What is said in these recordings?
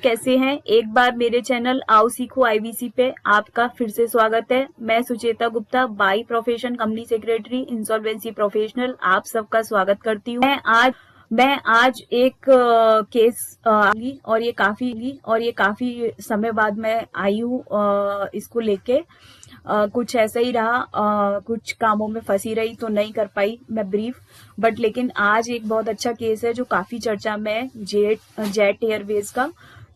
कैसे हैं? एक बार मेरे चैनल आओ सीखो आईवीसी पे आपका फिर से स्वागत है। मैं Sucheta Gupta, by profession company secretary, insolvency professional, आप सबका स्वागत करती हूँ। मैं आज एक केस और ये काफी समय बाद मैं आई हूँ इसको लेके। कुछ ऐसा ही रहा, कुछ कामों में फंसी रही तो नहीं कर पाई मैं ब्रीफ, बट लेकिन आज एक बहुत अच्छा केस है जो काफी चर्चा में है, जेट एयरवेज का।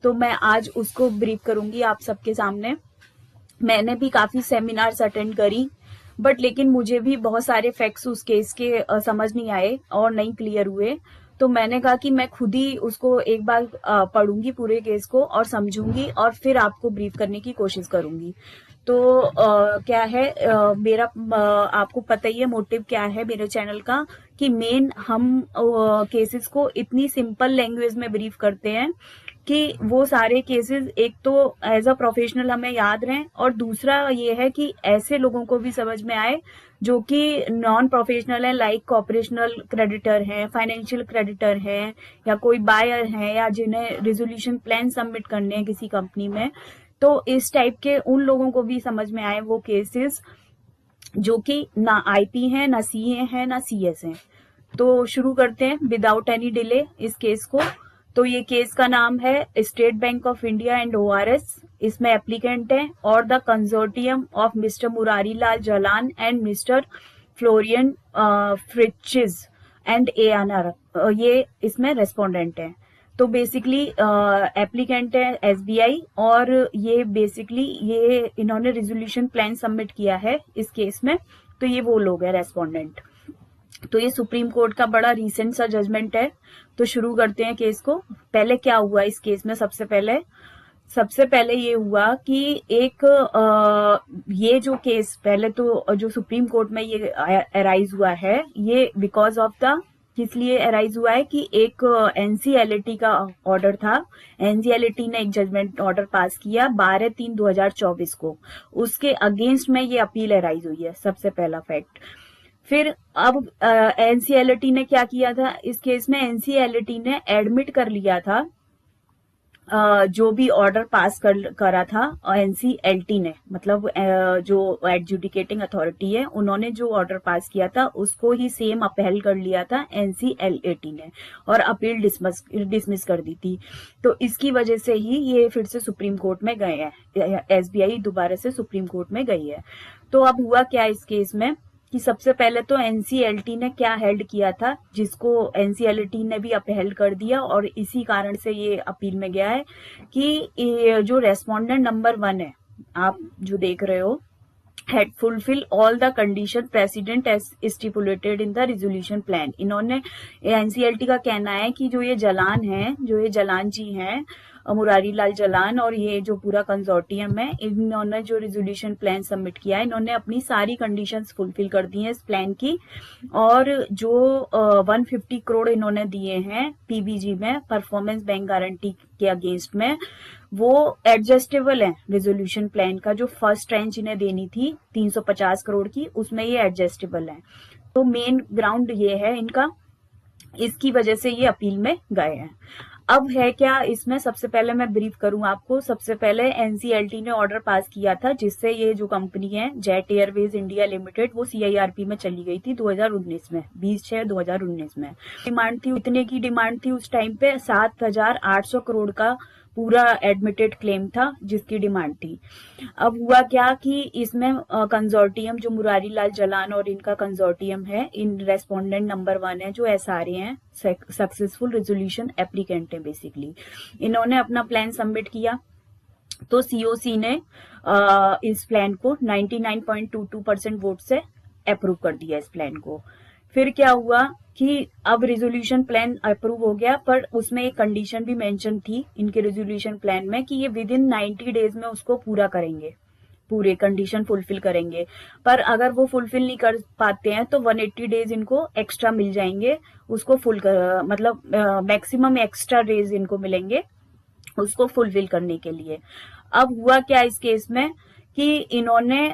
तो मैं आज उसको ब्रीफ करूंगी आप सबके सामने। मैंने भी काफी सेमिनार्स अटेंड करी, बट लेकिन मुझे भी बहुत सारे फैक्ट्स उस केस के समझ नहीं आए और नहीं क्लियर हुए। तो मैंने कहा कि मैं खुद ही उसको एक बार पढ़ूंगी पूरे केस को और समझूंगी और फिर आपको ब्रीफ करने की कोशिश करूंगी। तो क्या है मेरा आपको पता ही है मोटिव क्या है मेरे चैनल का, कि मेन हम केसेस को इतनी सिंपल लैंग्वेज में ब्रीफ करते हैं कि वो सारे केसेस एक तो एज अ प्रोफेशनल हमें याद रहें, और दूसरा ये है कि ऐसे लोगों को भी समझ में आए जो कि नॉन प्रोफेशनल है, लाइक ऑपरेशनल क्रेडिटर हैं, फाइनेंशियल क्रेडिटर हैं, या कोई बायर हैं, या जिन्हें रिजोल्यूशन प्लान सबमिट करने हैं किसी कंपनी में। तो इस टाइप के उन लोगों को भी समझ में आए वो केसेस जो कि ना आईपी हैं, ना सीए हैं, ना सीएस हैं। तो शुरू करते हैं विदाउट एनी डिले इस केस को। तो ये केस का नाम है State Bank of India and ORS. इसमें एप्लीकेंट है और the consortium of mister Murari Lal Jalan and mister Florian Fritsch and ANR, ये इसमें रेस्पोंडेंट है। तो बेसिकली एप्लीकेंट है एसबीआई, और ये बेसिकली ये इन्होंने रिजोल्यूशन प्लान सबमिट किया है इस केस में। तो ये वो लोग है रेस्पोंडेंट। तो ये सुप्रीम कोर्ट का बड़ा रीसेंट सा जजमेंट है। तो शुरू करते हैं केस को। पहले क्या हुआ इस केस में? सबसे पहले ये हुआ कि एक ये जो केस पहले तो जो सुप्रीम कोर्ट में ये अराइज हुआ है, ये बिकॉज ऑफ द किस लिए अराइज हुआ है कि एक एनसीएलटी का ऑर्डर था। एनसीएलटी ने एक जजमेंट ऑर्डर पास किया 12/3/2024 को, उसके अगेंस्ट में ये अपील अराइज हुई है। सबसे पहला फैक्ट। फिर अब एनसीएलटी ने क्या किया था इस केस में? एनसीएलटी ने एडमिट कर लिया था जो भी ऑर्डर पास करा था एनसीएलटी ने, मतलब जो एडजुडिकेटिंग अथॉरिटी है, उन्होंने जो ऑर्डर पास किया था उसको ही सेम अपहेल कर लिया था एनसीएलटी ने, और अपील डिसमिस कर दी थी। तो इसकी वजह से ही ये फिर से सुप्रीम कोर्ट में गए हैं, एसबीआई दोबारा से सुप्रीम कोर्ट में गई है। तो अब हुआ क्या इस केस में कि सबसे पहले तो एनसीएलटी ने क्या हेल्ड किया था, जिसको एनसीएलटी ने भी अपहेल कर दिया, और इसी कारण से ये अपील में गया है कि जो रेस्पोंडेंट नंबर 1 है, आप जो देख रहे हो, had fulfill all the condition precedent as stipulated in the resolution plan। इन्होंने एनसीएलटी का कहना है कि जो ये जलान जी हैं, मुरारी लाल जलान, और ये जो पूरा कंसोर्टियम है, इन्होंने जो रिजोल्यूशन प्लान सबमिट किया है, इन्होंने अपनी सारी कंडीशंस फुलफिल कर दी हैं इस प्लान की। और जो 150 करोड़ इन्होंने दिए हैं पीबीजी में, परफॉर्मेंस बैंक गारंटी के अगेंस्ट में, वो एडजस्टेबल है। रिजोल्यूशन प्लान का जो फर्स्ट ट्रांच इन्हें देनी थी 350 करोड़ की, उसमें ये एडजस्टेबल है। तो मेन ग्राउंड ये है इनका, इसकी वजह से ये अपील में गए हैं। अब है क्या इसमें? सबसे पहले मैं ब्रीफ करूं आपको। सबसे पहले एनसीएलटी ने ऑर्डर पास किया था जिससे ये जो कंपनी है जेट एयरवेज इंडिया लिमिटेड, वो सीआईआरपी में चली गई थी 2019 में, 20/6/2019 में। डिमांड थी, इतने की डिमांड थी उस टाइम पे, 7,800 करोड़ का पूरा एडमिटेड क्लेम था जिसकी डिमांड थी। अब हुआ क्या कि इसमें कंसोर्टियम जो मुरारी लाल जलान और इनका कंसोर्टियम है, इन रेस्पोंडेंट नंबर 1 है जो एसआरए हैं, सक्सेसफुल रिजोल्यूशन एप्लीकेंट है बेसिकली। इन्होंने अपना प्लान सबमिट किया, तो सीओसी ने इस प्लान को 99.22% वोट से अप्रूव कर दिया इस प्लान को। फिर क्या हुआ कि अब रिजोल्यूशन प्लान अप्रूव हो गया, पर उसमें एक कंडीशन भी मेंशन थी इनके रिजोल्यूशन प्लान में कि ये विद इन 90 डेज में उसको पूरा करेंगे, पूरे कंडीशन फुलफिल करेंगे। पर अगर वो फुलफिल नहीं कर पाते हैं तो 180 डेज इनको एक्स्ट्रा मिल जाएंगे उसको मतलब मैक्सिमम एक्स्ट्रा डेज इनको मिलेंगे उसको फुलफिल करने के लिए। अब हुआ क्या इस केस में कि इन्होंने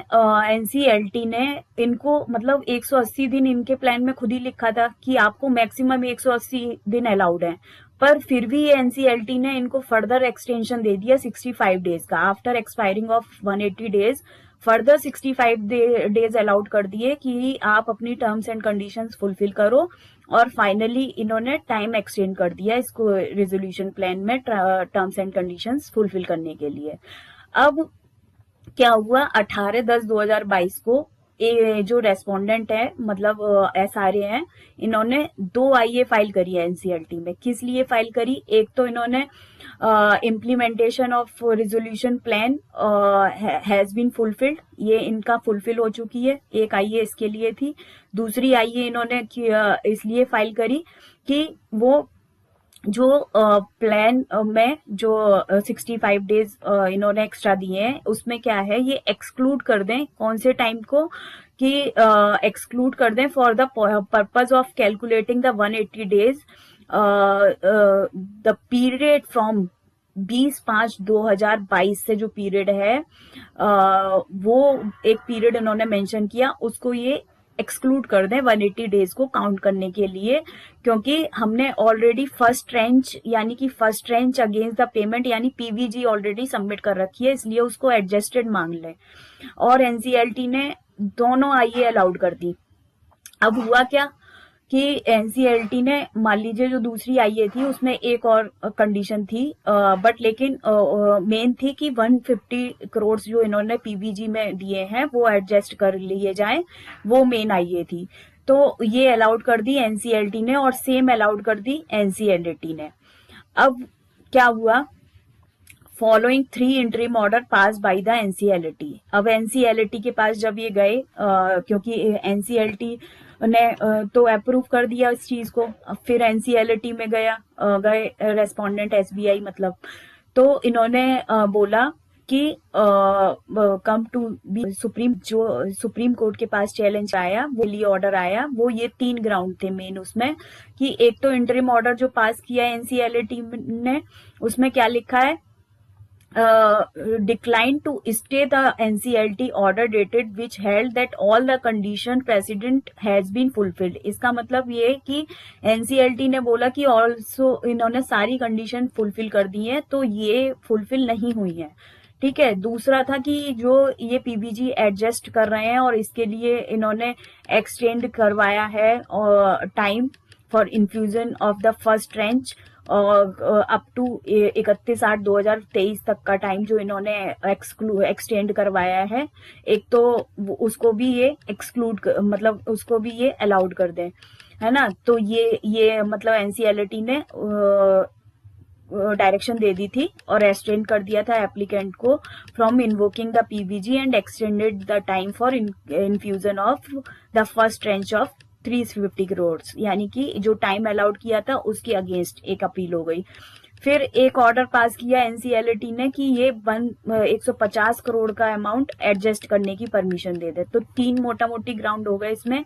एनसीएलटी ने इनको मतलब 180 दिन इनके प्लान में खुद ही लिखा था कि आपको मैक्सिमम 180 दिन अलाउड है, पर फिर भी एनसीएलटी ने इनको फर्दर एक्सटेंशन दे दिया 65 डेज का। After expiring of 180 days further 65 days allowed कर दिए कि आप अपनी टर्म्स एंड कंडीशंस फुलफिल करो, और फाइनली इन्होंने टाइम एक्सटेंड कर दिया इसको रेजोल्यूशन प्लान में टर्म्स एंड कंडीशंस फुलफिल करने के लिए। अब क्या हुआ, 18/10/2022 को जो रेस्पोंडेंट है मतलब एसआरए हैं, इन्होंने 2 आईए फाइल करी है एनसीएलटी में। किस लिए फाइल करी? एक तो इन्होंने implementation of resolution plan has been fulfilled, ये इनका फुलफिल हो चुकी है, एक आईए इसके लिए थी। दूसरी आईए इन्होंने इसलिए फाइल करी कि वो जो प्लान में जो 65 डेज इन्होंने एक्स्ट्रा दिए हैं उसमें क्या है, ये एक्सक्लूड कर दें। कौन से टाइम को? कि एक्सक्लूड कर दें for the purpose of calculating the 180 days the period from 20/5/2022 से जो पीरियड है वो एक पीरियड इन्होंने मेंशन किया, उसको ये एक्सक्लूड कर दें 180 डेज को काउंट करने के लिए, क्योंकि हमने ऑलरेडी फर्स्ट ट्रेंच यानी कि first trench against the payment यानी पीवीजी ऑलरेडी सबमिट कर रखी है, इसलिए उसको एडजस्टेड मांग लें। और एनसीएलटी ने दोनों आईए अलाउड कर दी। अब हुआ क्या कि एनसीएलटी ने मान लीजिए जो दूसरी आईए थी उसमें एक और कंडीशन थी, बट लेकिन मेन थी कि 150 करोड़ जो इन्होंने पीवीजी में दिए हैं वो एडजस्ट कर लिए जाएं, वो मेन आईए थी। तो ये अलाउड कर दी एनसीएलटी ने और सेम अलाउड कर दी एनसीएलटी ने। अब क्या हुआ, following 3 interim order pass by the NCLT. अब एनसीएलटी के पास जब ये गए, क्योंकि एनसीएलटी ने तो अप्रूव कर दिया इस चीज को, फिर एनसीएलटी में गए रेस्पोंडेंट एसबीआई मतलब, तो इन्होंने बोला कि come to be Supreme Court के पास चैलेंज आया, वो लिए ऑर्डर आया, वो ये 3 ग्राउंड थे मेन उसमें, कि एक तो इंटरिम ऑर्डर जो पास किया एनसीएलटी ने उसमें क्या लिखा है, declined to stay the NCLT order dated which held that all the condition precedent has been fulfilled। इसका मतलब ये है कि NCLT ने बोला कि ऑल्सो इन्होंने सारी कंडीशन फुलफिल कर दी है, तो ये फुलफिल नहीं हुई है। ठीक है। दूसरा था कि जो ये पीबीजी एडजस्ट कर रहे हैं और इसके लिए इन्होंने एक्सटेंड करवाया है time for infusion of the first trench और अप टू 31/8/2023 तक का टाइम जो इन्होंने एक्सटेंड करवाया है, एक तो उसको भी ये एक्सक्लूड मतलब उसको भी ये अलाउड कर दें, है ना। तो ये मतलब एनसीएलटी ने डायरेक्शन दे दी थी और एक्सटेंड कर दिया था एप्लीकेंट को from invoking the PBG and extended the time for infusion of the first tranche of 350 crore, यानी कि जो टाइम अलाउड किया था उसके अगेंस्ट एक अपील हो गई। फिर एक ऑर्डर पास किया एनसीएलटी ने कि ये 150 करोड़ का अमाउंट एडजस्ट करने की परमिशन दे दे। तो 3 मोटा मोटी ग्राउंड हो गए इसमें,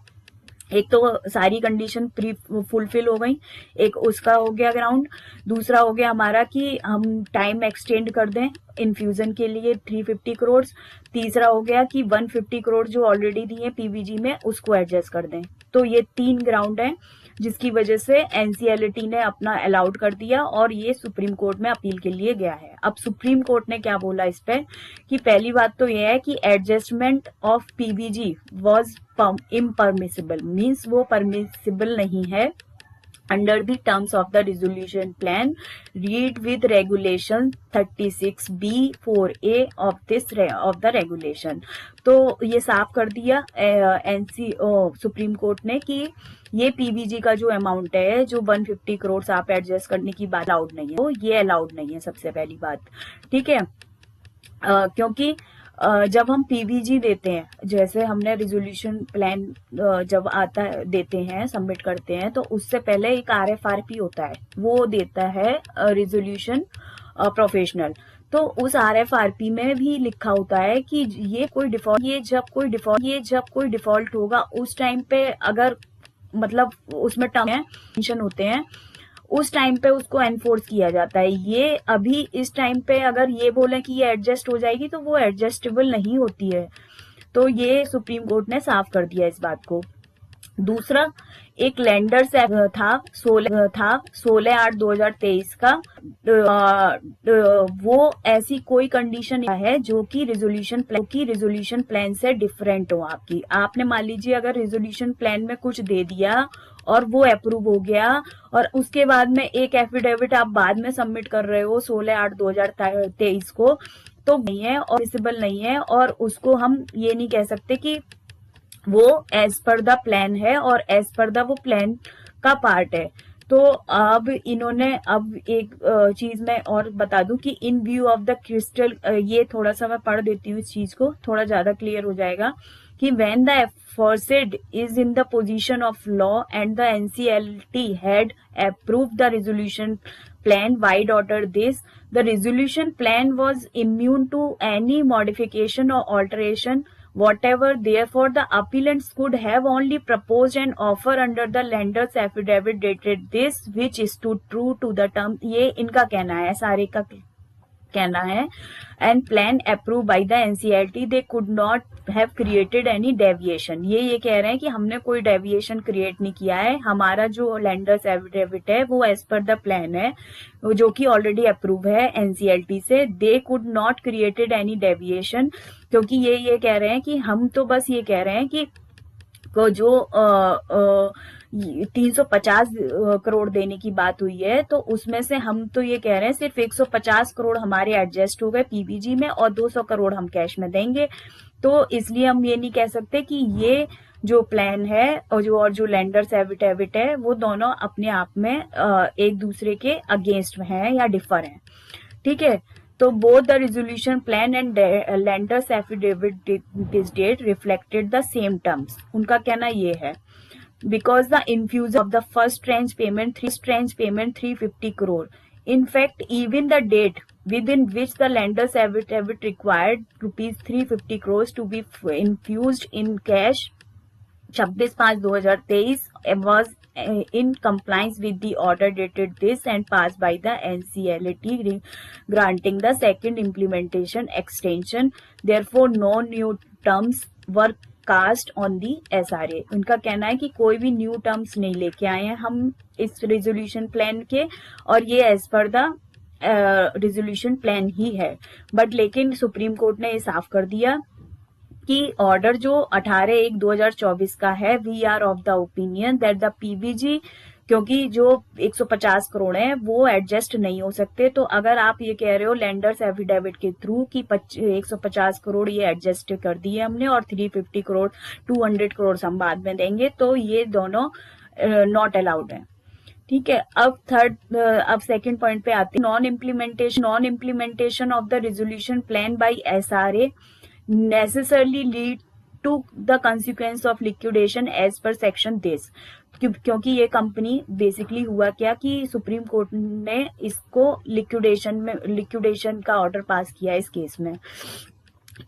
एक तो सारी कंडीशन प्री फुलफिल हो गई, एक उसका हो गया ग्राउंड, दूसरा हो गया हमारा कि हम टाइम एक्सटेंड कर दें इन्फ्यूजन के लिए 350 करोड़, तीसरा हो गया कि 150 करोड़ जो ऑलरेडी दिए पीवीजी में उसको एडजस्ट कर दें। तो ये 3 ग्राउंड है जिसकी वजह से एनसीएलटी ने अपना अलाउड कर दिया और ये सुप्रीम कोर्ट में अपील के लिए गया है। अब सुप्रीम कोर्ट ने क्या बोला इस पे, कि पहली बात तो ये है कि adjustment of PBG was इम्परमिसिबल, means वो परमिसिबल नहीं है under the terms of the resolution plan, read with regulation 36B(4)(a) of the regulation. तो ये साफ कर दिया सुप्रीम कोर्ट ने कि ये पीबीजी का जो अमाउंट है, जो 150 करोड़ आप एडजस्ट करने की बात अलाउड नहीं है, तो ये अलाउड नहीं है सबसे पहली बात। ठीक है। क्योंकि जब हम पीबीजी देते हैं, जैसे हमने रिजोल्यूशन प्लान जब आता है देते हैं सबमिट करते हैं, तो उससे पहले एक आरएफआरपी होता है, वो देता है रिजोल्यूशन प्रोफेशनल। तो उस आरएफआरपी में भी लिखा होता है कि ये जब कोई डिफॉल्ट होगा उस टाइम पे अगर मतलब उसमें टर्म मेंशन होते हैं, उस टाइम पे उसको एनफोर्स किया जाता है। ये अभी इस टाइम पे अगर ये बोले कि ये एडजस्ट हो जाएगी तो वो एडजस्टेबल नहीं होती है। तो ये सुप्रीम कोर्ट ने साफ कर दिया इस बात को। दूसरा, एक लेंडर्स था 16/8/2023 का। वो ऐसी कोई कंडीशन है जो कि रिजोल्यूशन प्लान से डिफरेंट हो आपकी। आपने मान लीजिए अगर रिजोल्यूशन प्लान में कुछ दे दिया और वो अप्रूव हो गया और उसके बाद में एक एफिडेविट आप बाद में सबमिट कर रहे हो 16/8/2023 को, तो नहीं है और विजिबल नहीं है, और उसको हम ये नहीं कह सकते कि वो एज पर द प्लान है और एज पर द वो प्लान का पार्ट है। तो अब इन्होंने अब एक चीज मैं और बता दूं कि इन व्यू ऑफ द क्रिस्टल, ये थोड़ा सा मैं पढ़ देती हूँ इस चीज को, थोड़ा ज्यादा क्लियर हो जाएगा कि when the aforesaid is in the position of law and the NCLT had approved the resolution plan, wide order this, the resolution plan was immune to any modification or alteration whatever. Therefore, the appellants could have only proposed an offer under the lender's affidavit dated this, which stood true to the term. ये इनका कहना है, सारे का कहना है। And plan approve by the NCLT, they could not have created any deviation. ये कह रहे हैं कि हमने कोई डेविएशन क्रिएट नहीं किया है, हमारा जो लेंडर्स एफिडेविट है वो एज पर द प्लान है, जो कि ऑलरेडी अप्रूव है एनसीएलटी से। They could not created any deviation, क्योंकि ये कह रहे हैं कि हम तो बस ये कह रहे हैं कि जो 350 करोड़ देने की बात हुई है, तो उसमें से हम तो ये कह रहे हैं सिर्फ 150 करोड़ हमारे एडजस्ट हो गए पीबीजी में और 200 करोड़ हम कैश में देंगे। तो इसलिए हम ये नहीं कह सकते कि ये जो प्लान है और जो लेंडर्स एफिडेविट है वो दोनों अपने आप में एक दूसरे के अगेंस्ट हैं या डिफर हैं। ठीक है, तो both the resolution plan and lenders affidavit this date reflected the same terms. उनका कहना ये है, because the infusion of the first tranche payment 350 crore. In fact, even the date within which the lenders affidavit required rupees 350 crores to be infused in cash 26/5/2023 was in compliance with the order dated this and passed by the NCLT granting the second implementation extension. Therefore, no new terms were cast on the SRA. उनका कहना है कि कोई भी new terms नहीं लेके आए हैं हम इस रेजोल्यूशन प्लान के, और ये as per the resolution plan ही है। बट लेकिन सुप्रीम कोर्ट ने ये साफ कर दिया कि ऑर्डर जो 18/1/2024 का है, we are of the opinion that the PBG, क्योंकि जो 150 करोड़ है वो एडजस्ट नहीं हो सकते। तो अगर आप ये कह रहे हो लेंडर्स एफिडेविट के थ्रू कि 150 करोड़ ये एडजस्ट कर दिए हमने और 350 करोड़ 200 करोड़ हम बाद में देंगे, तो ये दोनों नॉट अलाउड है। ठीक है, अब सेकंड पॉइंट पे आते हैं। Non implementation of the resolution plan by SRA necessarily lead to the consequence of liquidation as per section this, क्योंकि ये कंपनी बेसिकली हुआ क्या कि सुप्रीम कोर्ट ने इसको लिक्विडेशन का ऑर्डर पास किया इस केस में।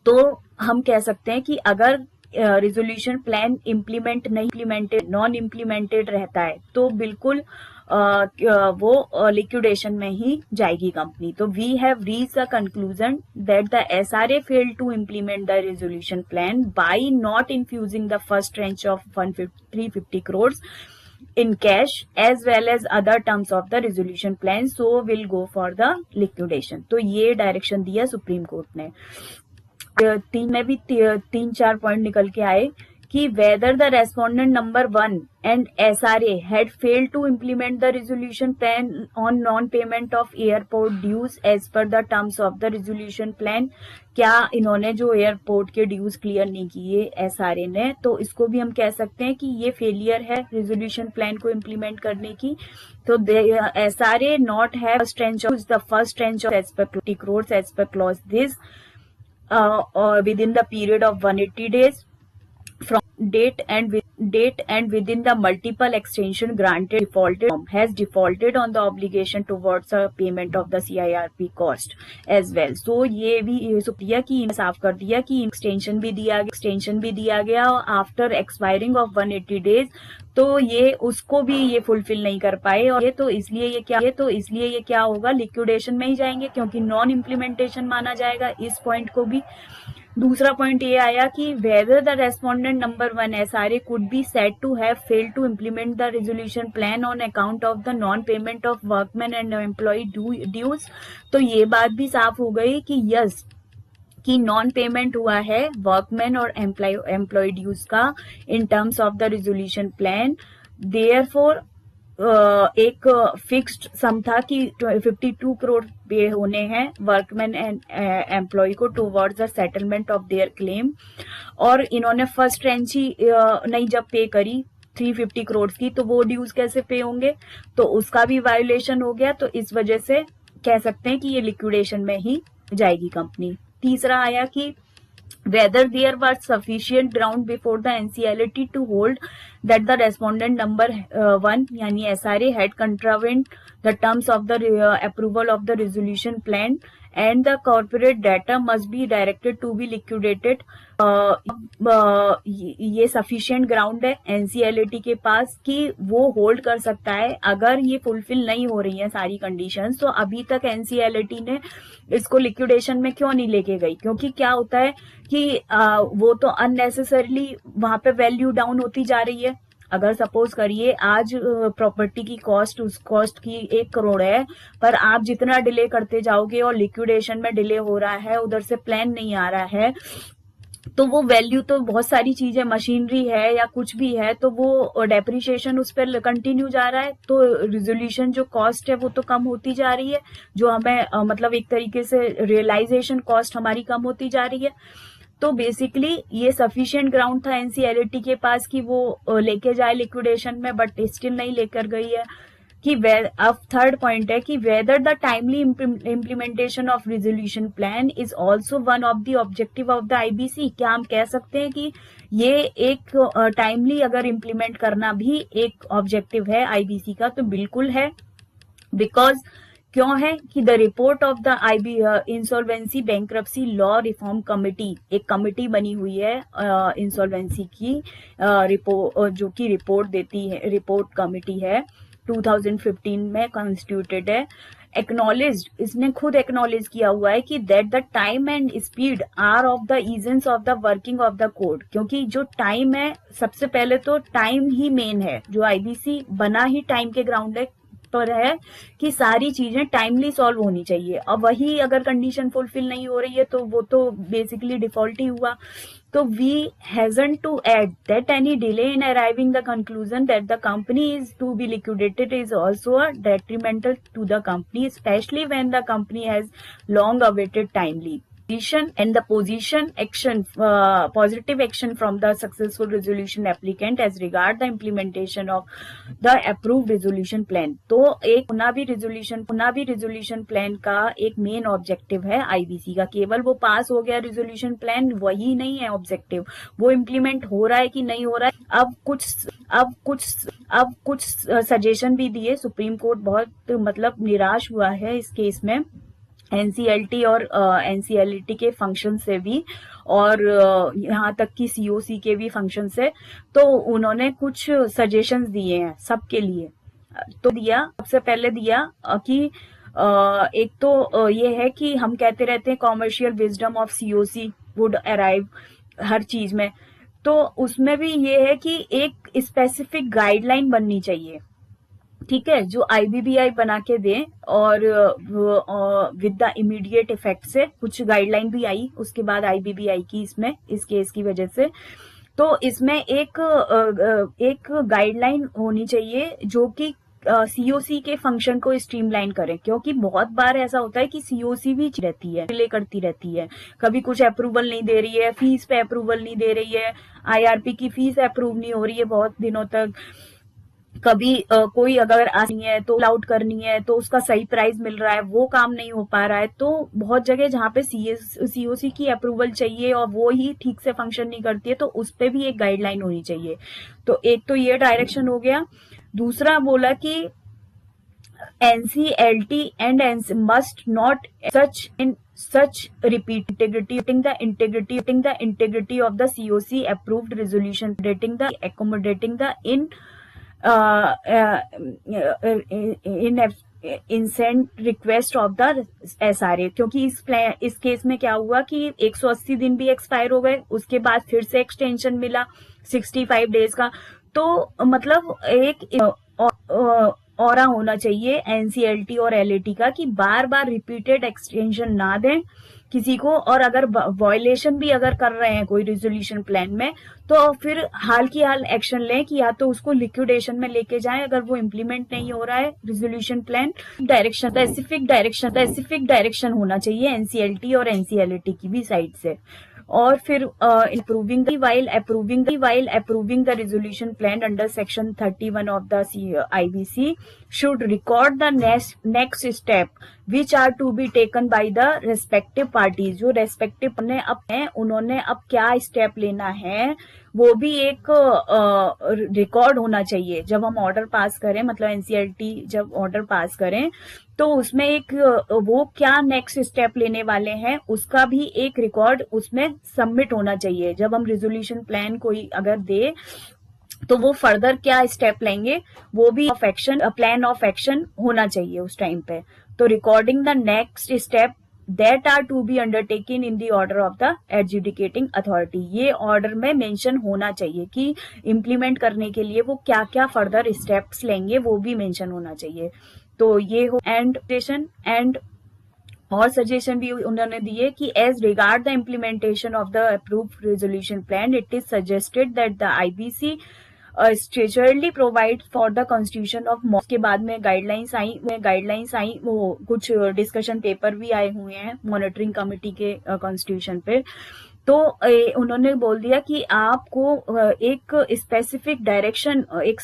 तो हम कह सकते हैं कि अगर रिजोल्यूशन प्लान नॉन इम्प्लीमेंटेड रहता है तो बिल्कुल वो लिक्विडेशन में ही जाएगी कंपनी। तो we have reach the conclusion that the SRA failed to implement the resolution plan by not infusing the first tranche of 350 crore in cash as well as other terms of the resolution plan, so will go for the liquidation. तो ये direction दिया supreme court ने। तीन में भी 3-4 point निकल के आए कि whether the respondent number 1 and SRA had failed to implement the resolution plan on non-payment of airport dues as per the terms of the resolution plan, क्या इन्होंने जो एयरपोर्ट के ड्यूज क्लियर नहीं किए SRA ने, तो इसको भी हम कह सकते हैं कि ये फेलियर है रेजोल्यूशन प्लान को इम्प्लीमेंट करने की। तो SRA not have the first tranche of as per 20 crore as per clause this within the period of 180 days from date and within the multiple extension granted has defaulted on the obligation towards the payment of the CIRP cost as well. So ये भी सुप्रिया की साफ कर दिया कि extension भी दिया गया आफ्टर एक्सपायरिंग ऑफ 180 डेज, तो ये उसको भी ये फुलफिल नहीं कर पाए, और ये इसलिए ये क्या होगा, लिक्विडेशन में ही जाएंगे क्योंकि नॉन इम्प्लीमेंटेशन माना जाएगा इस पॉइंट को भी। दूसरा पॉइंट ये आया कि whether the respondent number 1 SRA could be said to have failed to implement the resolution plan on account of the non payment of workman and employ dues. तो ये बात भी साफ हो गई कि यस, कि नॉन पेमेंट हुआ है वर्कमैन और एम्प्लॉय ड्यूज का in terms of the resolution plan. Therefore एक फिक्स्ड सम था कि 52 करोड़ पे होने हैं वर्कमैन एंड एम्प्लॉय को towards the settlement of their claim, और इन्होंने फर्स्ट ट्रेंच ही नहीं जब पे करी 350 करोड़ की, तो वो ड्यूज कैसे पे होंगे, तो उसका भी वायोलेशन हो गया। तो इस वजह से कह सकते हैं कि ये लिक्विडेशन में ही जाएगी कंपनी। तीसरा आया कि whether there was sufficient ground before the NCLT to hold that the respondent number 1 यानी SRA had contravened the terms of the approval of the resolution plan and the corporate data must be directed to be liquidated। ये sufficient ground है NCLT के पास कि वो hold कर सकता है अगर ये फुलफिल नहीं हो रही है सारी कंडीशंस। तो अभी तक एनसीएलटी ने इसको लिक्विडेशन में क्यों नहीं लेके गई, क्योंकि क्या होता है कि वो तो अननेसेसरीली वहां पे वैल्यू डाउन होती जा रही है। अगर सपोज करिए आज प्रॉपर्टी की कॉस्ट उस कॉस्ट की 1 करोड़ है, पर आप जितना डिले करते जाओगे और लिक्विडेशन में डिले हो रहा है, उधर से प्लान नहीं आ रहा है, तो वो वैल्यू तो बहुत सारी चीजें मशीनरी है या कुछ भी है, तो वो डेप्रिसिएशन उस पर कंटिन्यू जा रहा है, तो रिजोल्यूशन जो कॉस्ट है वो तो कम होती जा रही है, जो हमें मतलब एक तरीके से रियलाइजेशन कॉस्ट हमारी कम होती जा रही है। तो बेसिकली ये सफिशिएंट ग्राउंड था एनसीएलटी के पास कि वो लेके जाए लिक्विडेशन में, बट स्टिल नहीं लेकर गई है। कि अब थर्ड पॉइंट है कि whether the timely implementation of resolution plan is also one of the objective of the IBC. क्या हम कह सकते हैं कि ये एक टाइमली अगर इम्प्लीमेंट करना भी एक ऑब्जेक्टिव है आईबीसी का? तो बिल्कुल है। बिकॉज क्यों है कि the report of the insolvency bankruptcy law reform committee, एक कमिटी बनी हुई है इंसॉल्वेंसी की रिपोर्ट, जो कि रिपोर्ट देती है, रिपोर्ट कमिटी है 2015 में कॉन्स्टिट्यूटेड है। एक्नॉलेज्ड, इसने खुद एक्नॉलेज किया हुआ है कि that the time and speed are of the reasons of the working of the code. क्योंकि जो टाइम है, सबसे पहले तो टाइम ही मेन है, जो आईबीसी बना ही टाइम के ग्राउंड पर है कि सारी चीजें टाइमली सॉल्व होनी चाहिए। अब वही अगर कंडीशन फुलफिल नहीं हो रही है तो वो तो बेसिकली डिफॉल्ट ही हुआ। तो we hasn't to add that any delay in arriving the conclusion that the company is to be liquidated is also a detrimental to the company, specially when the company has long awaited timely and the positive action from the successful resolution applicant as regard the implementation of the approved resolution plan। तो एक पुनः भी resolution plan का एक main objective है IBC का। केवल वो पास हो गया resolution plan वही नहीं है ऑब्जेक्टिव, वो इम्प्लीमेंट हो रहा है कि नहीं हो रहा है। अब कुछ सजेशन भी दिए। सुप्रीम कोर्ट बहुत मतलब निराश हुआ है इस केस में एनसीएलटी और एनसीएलटी के फंक्शन से भी, और यहाँ तक कि सीओसी के भी फंक्शन से। तो उन्होंने कुछ सजेशंस दिए हैं सबके लिए। तो सबसे पहले दिया कि एक तो ये है कि हम कहते रहते हैं commercial wisdom of COC would arrive हर चीज में, तो उसमें भी ये है कि एक स्पेसिफिक गाइडलाइन बननी चाहिए, ठीक है, जो आईबीबीआई बना के दे। और विद द इमीडिएट इफेक्ट से कुछ गाइडलाइन भी आई उसके बाद आईबीबीआई की इसमें, इस केस की वजह से। तो इसमें एक गाइडलाइन होनी चाहिए जो कि सीओसी के फंक्शन को स्ट्रीमलाइन करे, क्योंकि बहुत बार ऐसा होता है कि सीओसी भी रहती है, डिले करती रहती है, कभी कुछ अप्रूवल नहीं दे रही है, फीस पे अप्रूवल नहीं दे रही है, आईआरपी की फीस अप्रूव नहीं हो रही है बहुत दिनों तक, कभी कोई अगर आनी है तो आउट करनी है तो उसका सही प्राइस मिल रहा है, वो काम नहीं हो पा रहा है। तो बहुत जगह जहाँ पे सीओसी की अप्रूवल चाहिए और वो ही ठीक से फंक्शन नहीं करती है, तो उस पे भी एक गाइडलाइन होनी चाहिए। तो एक तो ये डायरेक्शन हो गया। दूसरा बोला कि NCLT and must not such repeat the integrity of the COC approved resolution, accommodating the uh, uh, in instant request of the SRA। क्योंकि इस केस में क्या हुआ कि 180 दिन भी एक्सपायर हो गए, उसके बाद फिर से एक्सटेंशन मिला 65 डेज का। तो मतलब एक ऑरा होना चाहिए NCLT और LAT का कि बार बार रिपीटेड एक्सटेंशन ना दें किसी को, और अगर वायलेशन भी अगर कर रहे हैं कोई रेजोल्यूशन प्लान में तो फिर हाल की हाल एक्शन लें कि या तो उसको लिक्विडेशन में लेके जाएं अगर वो इम्प्लीमेंट नहीं हो रहा है रेजोल्यूशन प्लान। स्पेसिफिक डायरेक्शन होना चाहिए NCLT और NCLAT की भी साइड से। और फिर approving the resolution plan under section 31 of the IBC should record the next step which are to be taken by the respective parties। जो रेस्पेक्टिव ने उन्होंने अब क्या स्टेप लेना है वो भी एक रिकॉर्ड होना चाहिए। जब हम ऑर्डर पास करें, मतलब NCLT जब ऑर्डर पास करें तो उसमें एक वो क्या नेक्स्ट स्टेप लेने वाले हैं उसका भी एक रिकॉर्ड उसमें सबमिट होना चाहिए। जब हम रेजोल्यूशन प्लान कोई अगर दे तो वो फर्दर क्या स्टेप लेंगे वो भी प्लान ऑफ एक्शन होना चाहिए उस टाइम पे। तो recording the next step that are to be undertaken in the order of the adjudicating authority. ये ऑर्डर में मेंशन होना चाहिए कि इम्प्लीमेंट करने के लिए वो क्या क्या फर्दर स्टेप्स लेंगे, वो भी मेंशन होना चाहिए। तो ये हो एंड और सजेशन भी उन्होंने दिए कि as regard the implementation of the approved resolution plan it is suggested that the IBC statutorily provide for the constitution of. के बाद में गाइडलाइंस आई वो कुछ डिस्कशन पेपर भी आए हुए हैं मॉनिटरिंग कमेटी के कॉन्स्टिट्यूशन पे। तो उन्होंने बोल दिया कि आपको एक स्पेसिफिक डायरेक्शन एक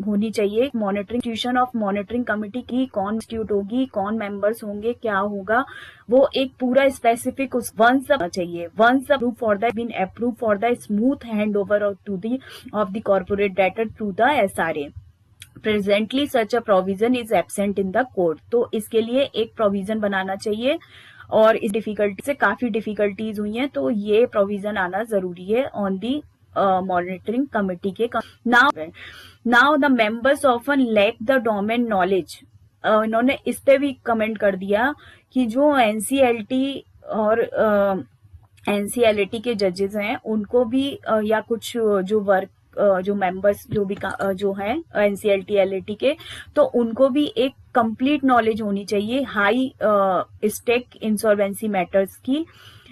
होनी चाहिए मॉनिटरिंग कमेटी की, कौन इंस्टीट्यूट होगी, कौन मेंबर्स होंगे, क्या होगा, वो एक पूरा specific once approve for the smooth hand over of the corporate debtor to the SRA। Presently such a provision is absent in the code. तो इसके लिए एक प्रोविजन बनाना चाहिए और इस डिफिकल्टी से काफी डिफिकल्टीज हुई हैं, तो ये प्रोविजन आना जरूरी है ऑन दी मॉनिटरिंग कमेटी के। Now the members often lack the domain knowledge. इन्होंने इस पे भी कमेंट कर दिया कि जो NCLT और NCLAT के जजेस हैं उनको भी या कुछ जो मेंबर्स जो हैं NCLT LAT के, तो उनको भी एक कंप्लीट नॉलेज होनी चाहिए हाई स्टेक इंसॉल्वेंसी मैटर्स की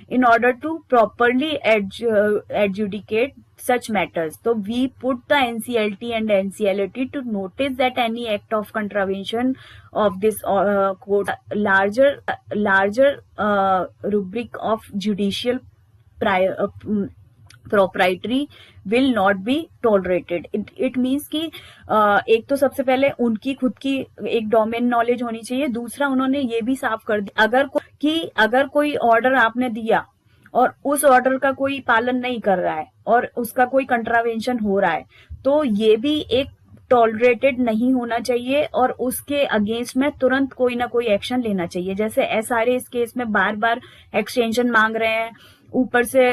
in order to properly adjudicate such matters. So we put the NCLT and NCLAT to notice that any act of contravention of this code larger rubric of judicial proprietary will not be tolerated. It means कि एक तो सबसे पहले उनकी खुद की एक domain knowledge होनी चाहिए। दूसरा उन्होंने ये भी साफ कर दिया अगर कोई ऑर्डर आपने दिया और उस ऑर्डर का कोई पालन नहीं कर रहा है और उसका कोई कंट्रावेंशन हो रहा है तो ये भी एक टॉलरेटेड नहीं होना चाहिए और उसके अगेंस्ट में तुरंत कोई ना कोई एक्शन लेना चाहिए। जैसे SRA इस केस में बार बार एक्सटेंशन मांग रहे हैं, ऊपर से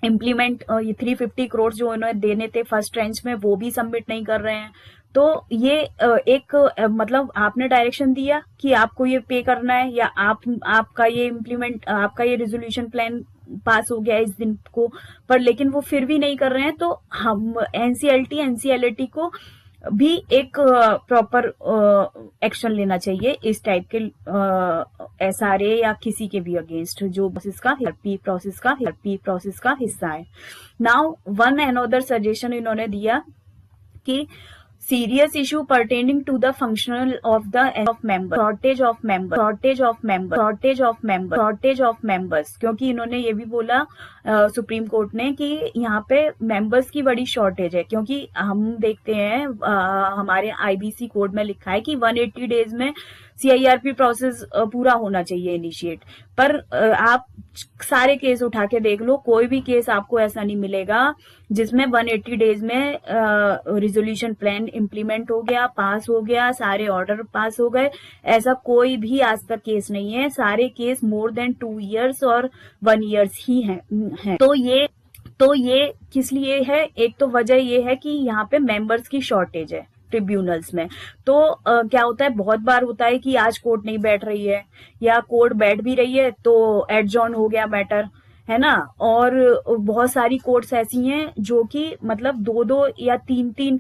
इम्प्लीमेंट ये 350 करोड़ जो इन्होंने देने थे फर्स्ट ट्रेंच में वो भी सबमिट नहीं कर रहे हैं। तो ये एक मतलब आपने डायरेक्शन दिया कि आपको ये पे करना है या आपका ये रेजोल्यूशन प्लान पास हो गया इस दिन को, पर लेकिन वो फिर भी नहीं कर रहे हैं, तो हम NCLT NCLAT को भी एक प्रॉपर एक्शन लेना चाहिए इस टाइप के SRA या किसी के भी अगेंस्ट जो प्रोसेस का हिस्सा है। नाउ वन अनदर सजेशन इन्होंने दिया कि serious issue pertaining to the functional of the of member, shortage of members, क्योंकि इन्होंने ये भी बोला सुप्रीम कोर्ट ने कि यहाँ पे मेंबर्स की बड़ी शॉर्टेज है, क्योंकि हम देखते हैं हमारे आईबीसी कोड में लिखा है कि 180 डेज में सीआईआरपी प्रोसेस पूरा होना चाहिए इनिशिएट, पर आप सारे केस उठा के देख लो, कोई भी केस आपको ऐसा नहीं मिलेगा जिसमें 180 डेज में रिजोल्यूशन प्लान इम्प्लीमेंट हो गया, पास हो गया, सारे ऑर्डर पास हो गए। ऐसा कोई भी आज तक केस नहीं है। सारे केस मोर देन 2 years और 1 year ही हैं। तो ये किस लिए है? एक तो वजह ये है कि यहाँ पे मेंबर्स की शॉर्टेज है ट्रिब्यूनल्स में। तो क्या होता है, बहुत बार होता है कि आज कोर्ट नहीं बैठ रही है या कोर्ट बैठ भी रही है तो एडजॉर्न हो गया मैटर, है ना। और बहुत सारी कोर्ट्स ऐसी हैं जो कि मतलब 2-2 या 3-3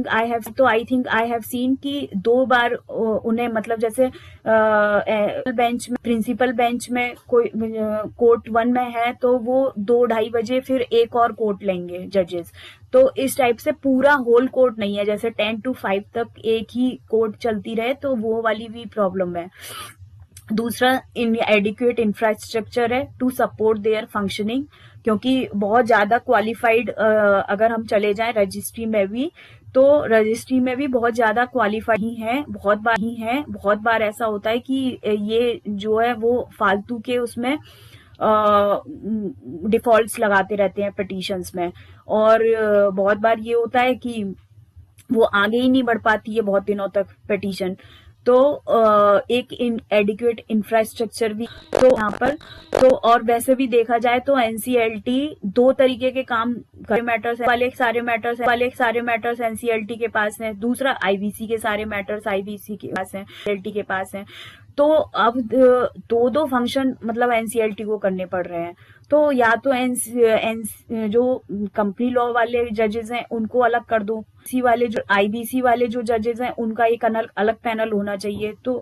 I think I have seen कि 2 बार उन्हें मतलब जैसे बेंच में, प्रिंसिपल बेंच में कोई कोर्ट 1 में है तो वो 2-2:30 बजे फिर एक और कोर्ट लेंगे जजेस। तो इस टाइप से पूरा होल कोर्ट नहीं है, जैसे 10 to 5 तक एक ही कोर्ट चलती रहे, तो वो वाली भी प्रॉब्लम है। दूसरा एडिक्वेट इंफ्रास्ट्रक्चर है टू सपोर्ट देयर फंक्शनिंग, क्योंकि बहुत ज्यादा क्वालिफाइड अगर हम चले जाएं रजिस्ट्री में भी, तो रजिस्ट्री में भी बहुत ज्यादा क्वालिफाइड ही हैं। बहुत बार ऐसा होता है कि ये जो है वो फालतू के उसमें डिफॉल्ट्स लगाते रहते हैं पिटीशंस में, और बहुत बार ये होता है कि वो आगे ही नहीं बढ़ पाती है बहुत दिनों तक पिटीशन। तो एक एडिक्वेट इंफ्रास्ट्रक्चर भी तो यहाँ पर तो, और वैसे भी देखा जाए तो एनसीएलटी 2 तरीके के काम मैटर्स वाले सारे मैटर्स एनसीएलटी के पास हैं। दूसरा आईबीसी के सारे मैटर्स आईबीसी के पास हैं, एनसीएलटी के पास हैं। तो अब 2-2 फंक्शन मतलब एनसीएलटी को करने पड़ रहे हैं। तो या तो जो कंपनी लॉ वाले जजेस हैं उनको अलग कर दो, आईबीसी वाले जो जजेस हैं उनका एक अलग पैनल होना चाहिए। तो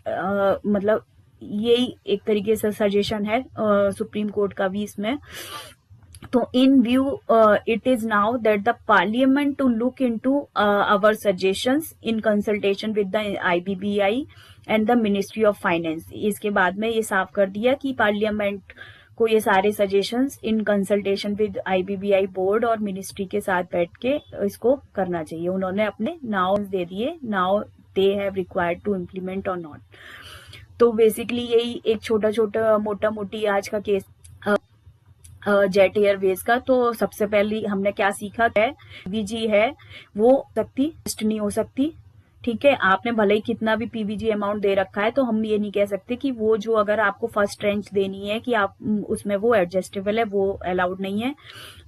मतलब यही एक तरीके से सजेशन है सुप्रीम कोर्ट का भी इसमें। तो in view it is now that the parliament to look into our suggestions in consultation with the IBBI and the ministry of finance. इसके बाद में ये साफ कर दिया कि पार्लियामेंट को ये सारे suggestions in consultation with IBBI board और मिनिस्ट्री के साथ बैठ के इसको करना चाहिए। उन्होंने अपने नाउ दे दिए, now they have required to implement और नॉट। तो बेसिकली यही एक छोटा मोटा मोटी आज का केस जेट एयरवेज का। तो सबसे पहले हमने क्या सीखा है, पीवीजी है वो नहीं हो सकती, ठीक है। आपने भले ही कितना भी पीवीजी अमाउंट दे रखा है, तो हम ये नहीं कह सकते कि वो जो अगर आपको फर्स्ट ट्रेंच देनी है कि आप उसमें वो एडजस्टेबल है, वो अलाउड नहीं है।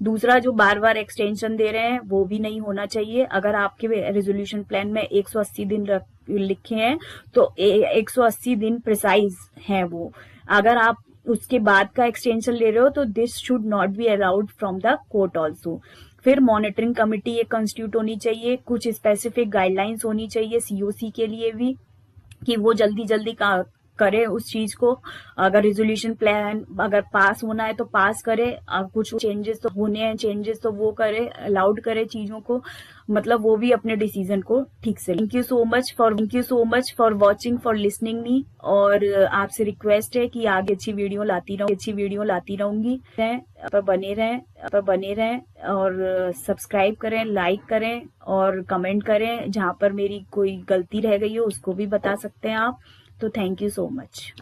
दूसरा जो बार बार एक्सटेंशन दे रहे हैं वो भी नहीं होना चाहिए। अगर आपके रेजोल्यूशन प्लान में 180 दिन लिखे हैं तो 180 दिन प्रिसाइज हैं वो। अगर आप उसके बाद का एक्सटेंशन ले रहे हो तो this should not be allowed from the court also. फिर मॉनिटरिंग कमिटी एक कंस्टिट्यूट होनी चाहिए, कुछ स्पेसिफिक गाइडलाइंस होनी चाहिए सीओसी के लिए भी कि वो जल्दी करे उस चीज को। अगर रिजोल्यूशन प्लान अगर पास होना है तो पास करे, कुछ चेंजेस तो होने हैं, चेंजेस तो वो करे, अलाउड करे चीजों को, मतलब वो भी अपने डिसीजन को ठीक से। Thank you so much for watching, for listening me. और आपसे रिक्वेस्ट है कि आगे अच्छी वीडियो लाती रहूंगी। पर बने रहें और सब्सक्राइब करें, लाइक करें और कमेंट करें। जहां पर मेरी कोई गलती रह गई हो उसको भी बता सकते हैं आप। तो थैंक यू सो मच।